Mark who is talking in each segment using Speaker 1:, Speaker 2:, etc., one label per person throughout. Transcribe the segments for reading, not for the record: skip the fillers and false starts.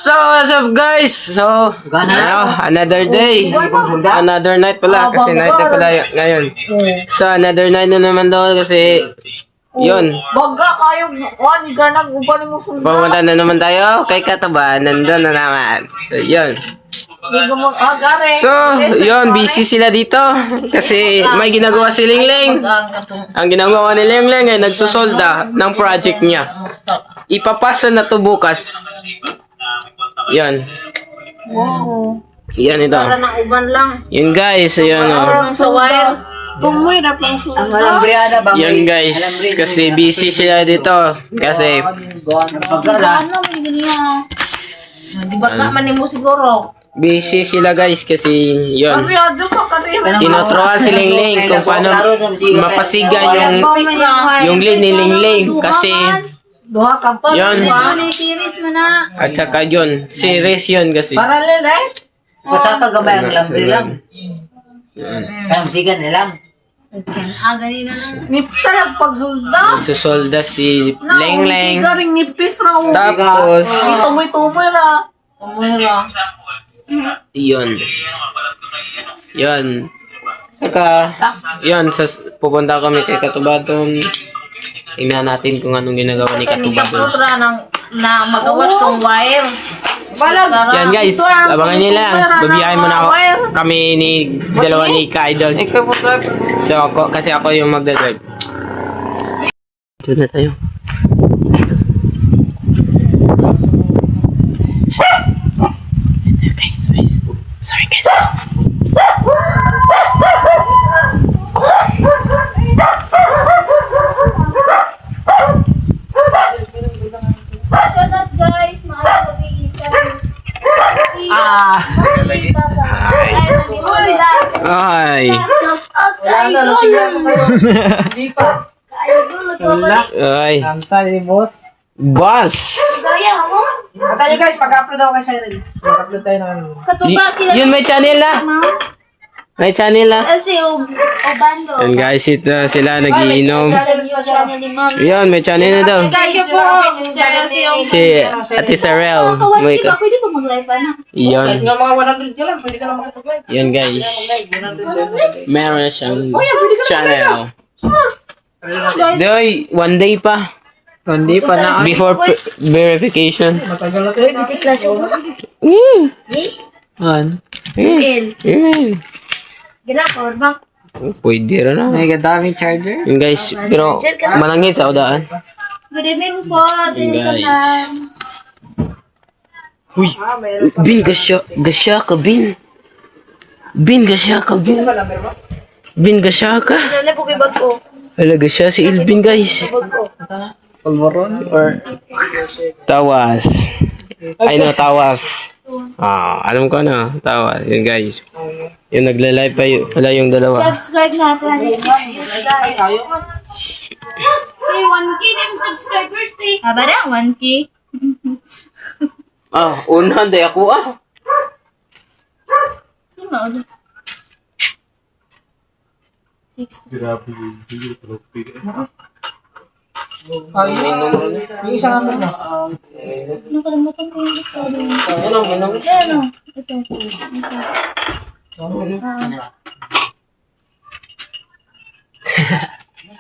Speaker 1: So, what's up guys? So, another day. Another night pala. Kasi night na pala ngayon. So, another night na naman daw kasi yun.
Speaker 2: Baga kayo, wani ganag upanin mo sundan.
Speaker 1: Pumunta na naman tayo kay Katuba. Nandun na naman. So, yun. So, yun. Busy sila dito. Kasi may ginagawa si Lingling. Ang ginagawa ni Lingling ay nagsusolda ng project niya. Ipapasa na to bukas. Yan.
Speaker 2: Wow.
Speaker 1: Yan ito.
Speaker 2: Para ng uban lang.
Speaker 1: Yun guys, yun o.
Speaker 2: Sa wire. Tumoy na pang sundan.
Speaker 1: Yun guys, kasi busy sila dito. Kasi,
Speaker 2: Ano, may ganyan. Di ba ka man mo siguro?
Speaker 1: busy sila guys kasi yun.
Speaker 2: Karyado ka karima.
Speaker 1: Tinuturuan si Lingling kung paano mapasigan yung lead ni Lingling. Kasi,
Speaker 2: Duha ka pa.
Speaker 1: yun.
Speaker 3: May series mo na.
Speaker 1: At saka yun, serious yun kasi.
Speaker 2: Paralel eh.
Speaker 4: Basta ka gamay ang lambre lang. Kamsigan na lang.
Speaker 3: Ganina lang.
Speaker 2: Nipsa lang pagsulda.
Speaker 1: Susolda si Lingling.
Speaker 2: Sigaring nipis raw.
Speaker 1: Tapos,
Speaker 2: Tumoy-tumoy ra. Tumoy ra.
Speaker 1: yun. Yun. Saka, yun, pupunta kami kay Katubaton. Tingnan natin kung anong ginagawa ni Katubaton.
Speaker 2: Putra na magawas tong wire. Balag.
Speaker 1: Yan guys, abangan nyo lang. Babiyahin muna ako. Kami ni dalawa ni Ka-Idol. So ako, kasi ako yung magdadrive. Ito na tayo. Guys. Sorry guys.
Speaker 3: Guys, makakapag-iisa.
Speaker 1: Ay.
Speaker 4: Wala na, nasigaw ko kayo. Hindi pa.
Speaker 1: Ay.
Speaker 4: Kamsay, boss.
Speaker 1: Boss!
Speaker 4: Tayo guys, pag-upload ako kay Siren. Pag-upload tayo ng ano.
Speaker 1: Yun may channel na. May channel na.
Speaker 3: Kasi Obando.
Speaker 1: Yan guys, ito sila nagiinom.
Speaker 3: Channel ni Mom.
Speaker 1: Yan, may channel na daw.
Speaker 2: Guys,
Speaker 1: Si Ate Sarel. May
Speaker 3: Pwede ba? Pwede ba mag-live pa na?
Speaker 1: Yan.
Speaker 4: Yung mga 100 ka lang, pwede ka lang makapag-live.
Speaker 1: Yan guys.
Speaker 4: 100
Speaker 1: Meron siyang channel. Doy, one day pa.
Speaker 4: One day pa na.
Speaker 1: Before verification.
Speaker 4: Matagal na tayo. An?
Speaker 3: Gila, powerbank.
Speaker 1: Pwede rin na.
Speaker 4: May gadaming charger.
Speaker 1: Yun guys, pero manangit sa udaan.
Speaker 3: Good evening po. Sino ka
Speaker 1: Guys.
Speaker 3: na?
Speaker 1: Uy, Bin, gasya ka, Bin. Bin, gasya ka, Bin. Bin, gasya ka.
Speaker 3: Ano po kay bag ko?
Speaker 1: Alaga siya si Ilvin guys.
Speaker 4: Polvoron or
Speaker 1: Tawas. Ay no, tawas. Alam ko na. Tawas. Yun guys. Yung nagla-live pa pala yung dalawa.
Speaker 3: Subscribe na 26 views, guys. Hey, 1K na yung subscribers, eh. Ba na? 1K?
Speaker 1: Unahan day ako
Speaker 3: Hindi mo, ulit. 60.
Speaker 4: yung isang number mo.
Speaker 3: Nakalimutan ko yung isa.
Speaker 1: Ano?
Speaker 3: Ano? Ito.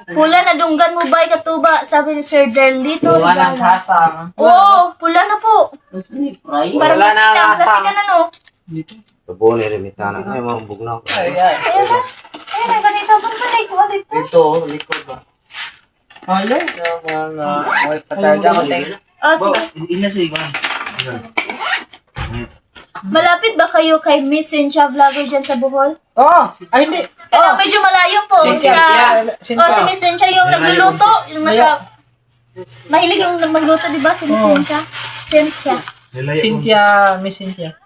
Speaker 3: Pula na dunggan mo ba Katuba? Sabi ni Sir Darlito.
Speaker 4: Walang kasang.
Speaker 3: Oo, pula na po. Parang
Speaker 4: Wala na
Speaker 3: kasi
Speaker 4: lasang.
Speaker 3: ka na no.
Speaker 5: Tabo ni Remitana. Ay, mambug na ako.
Speaker 3: Ayun na. Ayun na, ganito. Kung sanay ko dito.
Speaker 5: Ito, likod ba?
Speaker 4: Hello? Wait, pa-charge ako tayo.
Speaker 3: Oh, sige.
Speaker 5: Inasig ko na.
Speaker 3: Malapit ba kayo kay Miss Cynthia Vlogger dyan sa Bohol?
Speaker 4: Oh! Ay, hindi!
Speaker 3: Kaya medyo malayo po.
Speaker 4: Si
Speaker 3: sa,
Speaker 4: Cynthia.
Speaker 3: si Miss Cynthia yung nagluluto. Yung nasa... Mahilig yung magluto, di ba? Si Miss Cynthia.
Speaker 4: Cynthia, Miss Cynthia.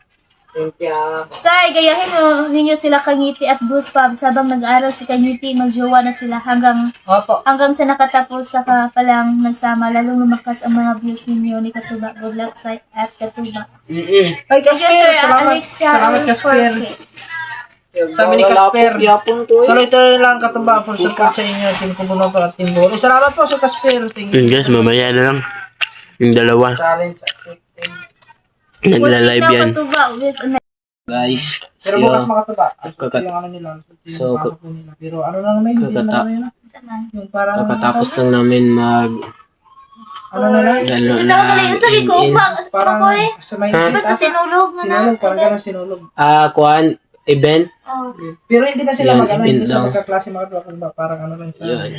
Speaker 3: Say, gayahin mo ninyo sila Kangiti at Goose Pubs habang nag-aaral si Kangiti, magjowa na sila hanggang
Speaker 4: Opo.
Speaker 3: sa nakatapos saka palang nagsama, lalong lumakas ang mga views ninyo ni Katuba. Good luck sa at Katuba.
Speaker 4: Ay,
Speaker 3: Thank you,
Speaker 4: Kasper!
Speaker 3: Sir
Speaker 4: Salamat!
Speaker 3: Alexa
Speaker 4: Salamat, Kasper!
Speaker 3: Forte.
Speaker 4: Sabi ni Kasper, tuloy-tuloy lang Katuba for support sa inyo, Team Kubunoto at Team Buhol. Salamat po sa Kasper. Thank you.
Speaker 1: Guys, mamaya na lang. Yung dalawa.
Speaker 4: Challenge accepted.
Speaker 1: Nagla-live
Speaker 3: Watching
Speaker 1: yan.
Speaker 3: na katuba. Yes, ano.
Speaker 1: Guys,
Speaker 4: Pero bukas makataba.
Speaker 1: Kakat-
Speaker 4: Yung ano nila.
Speaker 1: So,
Speaker 4: Yung pako nila. Pero ano lang naman, hindi naman
Speaker 1: kakata-
Speaker 4: ano yun. Yung parang,
Speaker 1: kakatapos lang namin mag
Speaker 4: ano na lang.
Speaker 1: lalo
Speaker 3: Sino
Speaker 1: na
Speaker 3: ka na yung sa
Speaker 1: in-
Speaker 3: likupang?
Speaker 4: Parang,
Speaker 3: Pakoy.
Speaker 4: sa may
Speaker 1: Ha?
Speaker 3: Diba sa sinulog na na?
Speaker 4: sinulog, parang gano'n sinulog.
Speaker 1: kuan event.
Speaker 3: Oh.
Speaker 4: Pero hindi na sila
Speaker 1: Yan,
Speaker 4: mag-ano,
Speaker 1: event
Speaker 4: hindi na sila
Speaker 1: daw.
Speaker 4: magkaklase makataba. Parang ano lang siya.
Speaker 1: Yan.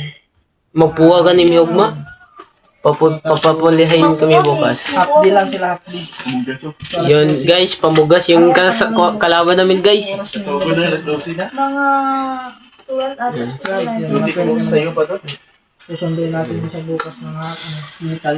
Speaker 1: Magpuwa ka ni Miyogma. Papapulihin kami bukas.
Speaker 4: Half day lang sila, half day.
Speaker 1: Yun guys, pamugas yung kalaban namin guys.
Speaker 3: Mga 12 hours.
Speaker 4: Susunduin natin mo sa bukas ng metal.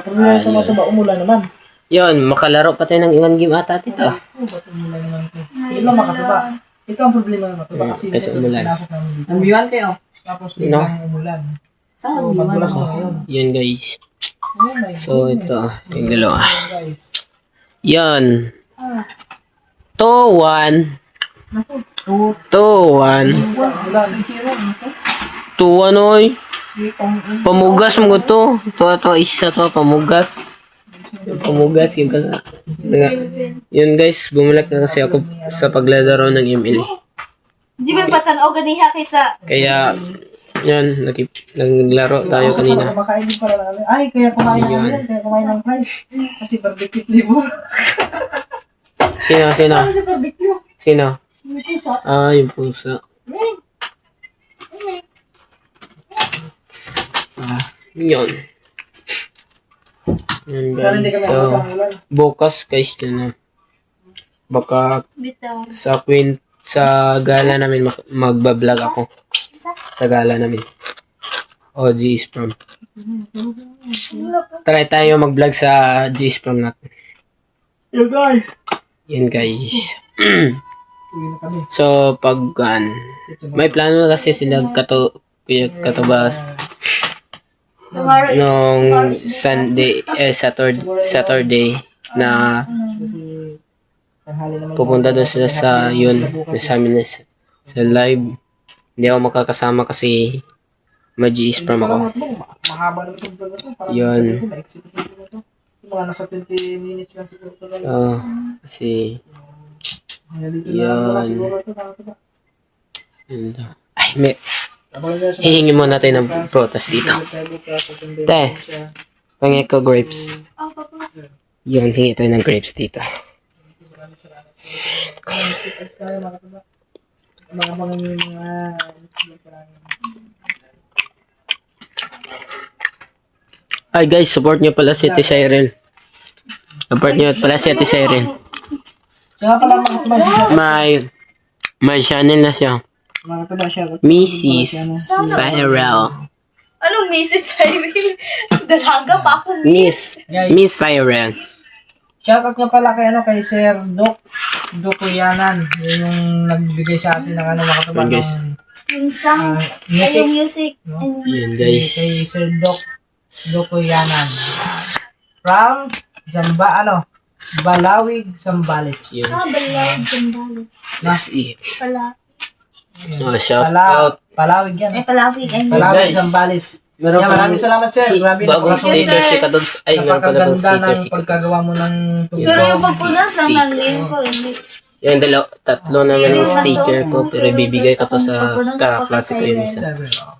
Speaker 4: Pero may tumataba, umulan naman.
Speaker 1: Yun, makalaro pa tayo ng iwan game ata dito.
Speaker 4: Ba't umulan naman ito? Hindi lang makataba. Ito ang problema ng mataba kasi
Speaker 1: Kasi umulan.
Speaker 4: pinasok namin dito.
Speaker 2: Ambiwan kayo.
Speaker 4: Tapos biglang umulan.
Speaker 2: Saan
Speaker 4: So,
Speaker 2: ambiwan
Speaker 4: magulas
Speaker 2: mo?
Speaker 4: na ngayon.
Speaker 1: Yun guys.
Speaker 4: Oh my
Speaker 1: So ito, yung
Speaker 4: goodness.
Speaker 1: dalawa.
Speaker 4: Ayan, guys.
Speaker 1: Yan. 2-1. 2-1.
Speaker 4: Umulan.
Speaker 1: 2-1 oy. Pamugas mo to. To isa to pamugas. Pamugas yung kasa. Yun guys, bumalik na kasi ako sa paglalaro ng ML.
Speaker 3: Di ba patanaw ganiha kaysa
Speaker 1: Kaya yan, naglaro tayo kanina.
Speaker 4: Kumakain din pala namin. Ay, kaya kumain
Speaker 1: Ayan.
Speaker 4: namin yan. Kaya kumain ng fries. Kasi barbecue flavor.
Speaker 1: Sino?
Speaker 4: Kasi barbecue.
Speaker 1: Sino?
Speaker 4: Ito sa...
Speaker 1: Ah, yung pusa. Yun. Yun
Speaker 4: Sana hindi
Speaker 1: guys.
Speaker 4: kami
Speaker 1: So,
Speaker 4: ulan.
Speaker 1: bukas guys na baka
Speaker 3: bitaw?
Speaker 1: sa gala namin magbablog ako. Sa gala namin. O G's Prom. Try tayo mag-vlog sa G's Prom natin.
Speaker 4: Yo guys.
Speaker 1: Yun guys.
Speaker 4: Uwi na kami.
Speaker 1: So pag may plano na kasi sila Kuya Katubas
Speaker 3: Tomorrow is
Speaker 1: nung Sunday Saturday na
Speaker 4: Kasi tanghali naman.
Speaker 1: pupunta doon sila sa yun sa amin sa live. Hindi ako makakasama kasi mag-G's Prom ako.
Speaker 4: Mahaba naman itong vlog na to. Parang
Speaker 1: Yun.
Speaker 4: sabi ko, ma-exit ito na to. Yung mga nasa 20 minutes lang siguro ito guys.
Speaker 1: Kasi
Speaker 4: Hanggang dito na lang wala
Speaker 1: Yun.
Speaker 4: siguro ito. Nakakita.
Speaker 1: yun daw. Ay, may
Speaker 4: Abangan nyo sa
Speaker 1: hihingi mo natin ng protest dito. Te, pangit ko grapes.
Speaker 3: Oh, papa.
Speaker 1: Yun, hingi tayo ng grapes dito.
Speaker 4: Abangan nyo yung mga
Speaker 1: Ay guys, support nyo pala si Ate Cyril. Support nyo pala si Ate Cyril.
Speaker 4: Siya nga pala mga tuba.
Speaker 1: May channel na siya.
Speaker 4: Mga tuba siya.
Speaker 1: Mrs. Cyril.
Speaker 3: Anong Mrs. Cyril? Dalaga pa ako.
Speaker 1: Miss Cyril.
Speaker 4: Shoutout nga pala kay kay Sir Dokuyanan. Yun yung nagbigay sa atin ng mga tuba
Speaker 1: Yun, guys.
Speaker 4: ng
Speaker 3: Yung songs,
Speaker 4: music.
Speaker 3: ay yung music.
Speaker 4: No?
Speaker 3: And
Speaker 1: Yun
Speaker 4: kay
Speaker 1: guys.
Speaker 4: Sir Dokuyanan. From Balawig, Zambales.
Speaker 1: Yun.
Speaker 3: Balawig Zambales.
Speaker 1: Let's see.
Speaker 3: Pala.
Speaker 1: Oh, shout out.
Speaker 4: Palawig yan.
Speaker 3: Palawig. Ay,
Speaker 4: Palawig,
Speaker 1: Guys.
Speaker 4: Zambales.
Speaker 1: Meron
Speaker 4: Yeah,
Speaker 1: pa
Speaker 4: maraming salamat sir. Grabe na
Speaker 1: bagong
Speaker 4: pagkakasulit.
Speaker 1: sticker si Katobs. Ay, meron pa na bang
Speaker 4: Napakaganda
Speaker 1: sticker
Speaker 4: ng
Speaker 1: si Katobs.
Speaker 4: pagkagawa mo ng
Speaker 3: pero yung
Speaker 4: tugtog.
Speaker 3: pagpunas lang ng lane ko. Hindi.
Speaker 1: Yung tatlo naman yung sticker ko pero ibibigay ko to sa kaklase ko yung isa.
Speaker 4: Sabi, oh.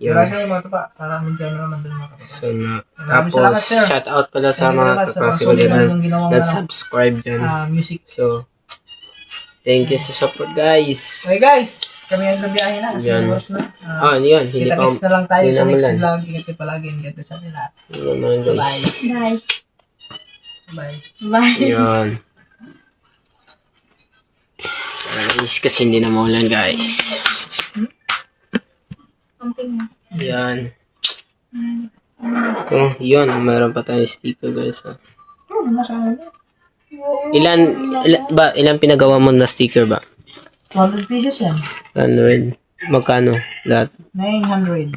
Speaker 1: Yun.
Speaker 4: Grabe sa mga tupa. Para medyo naman din mga tupa.
Speaker 1: So,
Speaker 4: Maraming
Speaker 1: tapos
Speaker 4: salamat, sir.
Speaker 1: shout out pala sa
Speaker 4: Thank you
Speaker 1: mga
Speaker 4: very much sa
Speaker 1: kaklase ko
Speaker 4: pagsulit
Speaker 1: din
Speaker 4: ng ginawa mo na
Speaker 1: nag-subscribe dyan.
Speaker 4: music.
Speaker 1: So, thank you sa support guys.
Speaker 4: Okay guys, kami ang nabiyahe na. Kasi
Speaker 1: Yan.
Speaker 4: oras na.
Speaker 1: Yun, hindi pa
Speaker 4: Kita-kits na lang tayo
Speaker 1: yun
Speaker 4: sa
Speaker 1: naman
Speaker 4: next
Speaker 1: lang.
Speaker 4: vlog. Ingat kayo palagi. Ingat kayo sa atin lahat.
Speaker 1: Yun naman guys.
Speaker 4: Bye.
Speaker 3: Bye.
Speaker 4: Bye.
Speaker 3: Bye.
Speaker 1: Yun. Guys, kasi hindi na maulan guys.
Speaker 3: Pumping na.
Speaker 1: Yan. Oh, yun. Meron pa tayong sticker guys.
Speaker 4: Oh, masama na.
Speaker 1: Ilan pinagawa mo na sticker ba?
Speaker 4: 200 pesos yan.
Speaker 1: 100. Magkano? Lahat?
Speaker 4: 900.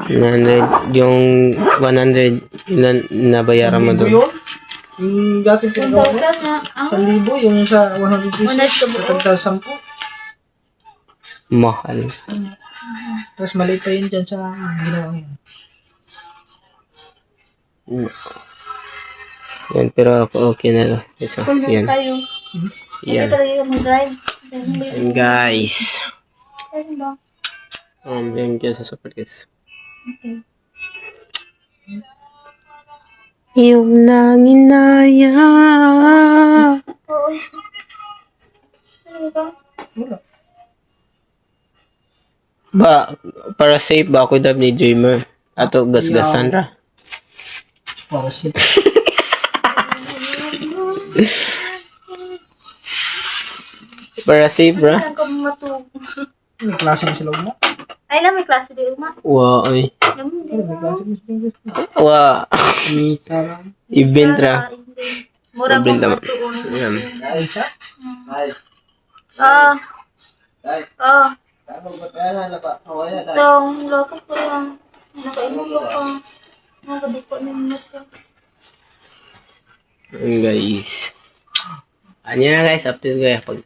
Speaker 1: 900. Yung 100, ilan nabayaran mo doon?
Speaker 4: Yun? Yung dati pinagawa ko?
Speaker 3: 1,000 na. Ang
Speaker 4: 1,000 yung sa 100 pesos.
Speaker 3: 100 ka ba?
Speaker 4: Sa 10.
Speaker 1: Mahal.
Speaker 4: Tapos maliit pa yun dyan sa ginawa yun.
Speaker 1: Yan, pero ako okay na lang. Isa,
Speaker 3: Kung
Speaker 1: yan.
Speaker 3: tayo.
Speaker 1: Yan.
Speaker 3: Talaga yung drive.
Speaker 1: Yan, guys.
Speaker 3: Ayun ba?
Speaker 1: Yan kayo sa support, guys. Yung nanginaya.
Speaker 3: Oo. Ano ba?
Speaker 1: Ba, para safe ba ako dab ni Dreamer? Ato gasgasan ra.
Speaker 4: Para si
Speaker 1: Para safe ra.
Speaker 3: Saan ka matug?
Speaker 4: may klase mo sa loob mo.
Speaker 3: Ay lang, may klase di uma.
Speaker 1: Wa, ay.
Speaker 3: Yung
Speaker 4: May klase mo sa loob mo.
Speaker 1: Wa.
Speaker 4: Misa lang.
Speaker 1: Event ra.
Speaker 3: Mura
Speaker 1: Event
Speaker 3: mo
Speaker 1: naman.
Speaker 3: matuon.
Speaker 1: Yan.
Speaker 5: Ay, siya? Ay.
Speaker 3: Ah.
Speaker 5: Ay.
Speaker 3: Ah.
Speaker 5: Ano ba kaya na ba? Kawaya na.
Speaker 3: Itong lokal ko lang. Nakainom ko pa. Nagabuko na yung mata.
Speaker 1: Yan, guys. Ano na guys, update ko pag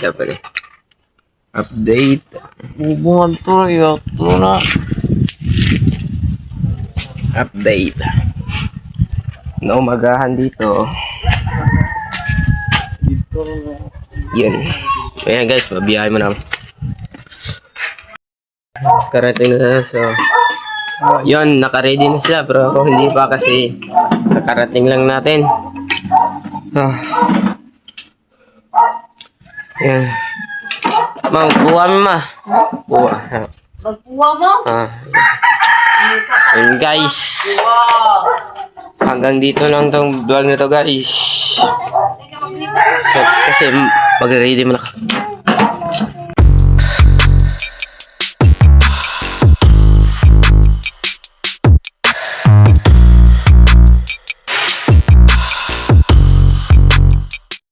Speaker 1: dapat eh. Update.
Speaker 5: Hubungan to, ito na.
Speaker 1: Update. Naumagahan dito. Yan. Ayan guys, mabiyahe mo na. Karating na so. Yun, naka-ready na sila pero ako hindi pa kasi nakarating lang natin. Ah. Yan. Ma'am, buwa mo ma. Buwa.
Speaker 2: Magkuha mo.
Speaker 1: Ah. Yun guys. Hanggang dito lang tong vlog na to guys. So, kasi mag-ready mo na.